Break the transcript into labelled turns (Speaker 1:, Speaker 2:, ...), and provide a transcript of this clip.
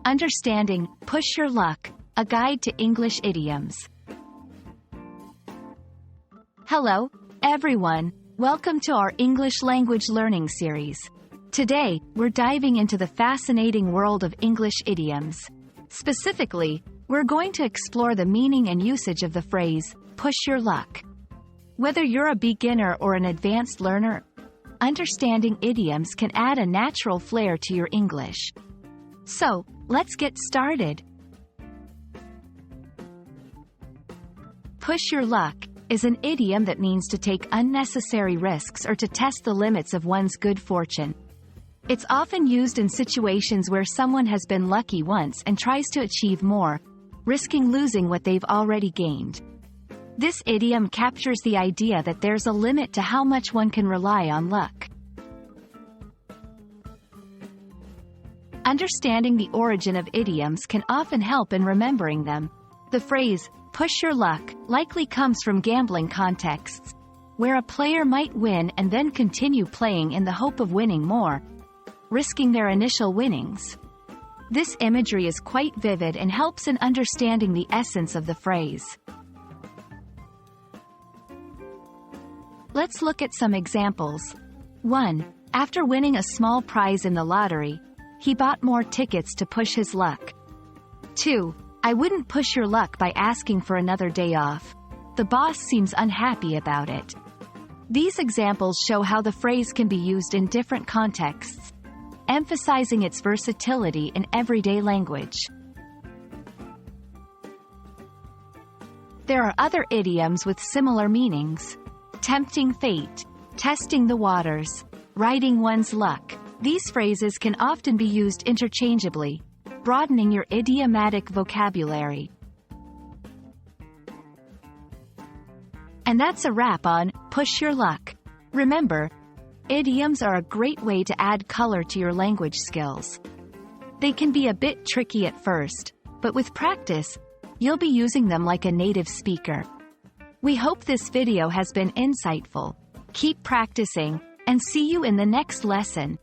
Speaker 1: Understanding, Push Your Luck, a guide to English idioms. Hello, everyone. Welcome to our English language learning series. Today, we're diving into the fascinating world of English idioms. Specifically, we're going to explore the meaning and usage of the phrase, push your luck. Whether you're a beginner or an advanced learner, understanding idioms can add a natural flair to your English. So, let's get started. Push your luck is an idiom that means to take unnecessary risks or to test the limits of one's good fortune. It's often used in situations where someone has been lucky once and tries to achieve more, risking losing what they've already gained. This idiom captures the idea that there's a limit to how much one can rely on luck. Understanding the origin of idioms can often help in remembering them. The phrase, push your luck, likely comes from gambling contexts, where a player might win and then continue playing in the hope of winning more, risking their initial winnings. This imagery is quite vivid and helps in understanding the essence of the phrase. Let's look at some examples. 1. After winning a small prize in the lottery, he bought more tickets to push his luck. 2. I wouldn't push your luck by asking for another day off. The boss seems unhappy about it. These examples show how the phrase can be used in different contexts, emphasizing its versatility in everyday language. There are other idioms with similar meanings. Tempting fate, testing the waters, riding one's luck. These phrases can often be used interchangeably, broadening your idiomatic vocabulary. And that's a wrap on Push Your Luck. Remember, idioms are a great way to add color to your language skills. They can be a bit tricky at first, but with practice, you'll be using them like a native speaker. We hope this video has been insightful. Keep practicing, and see you in the next lesson.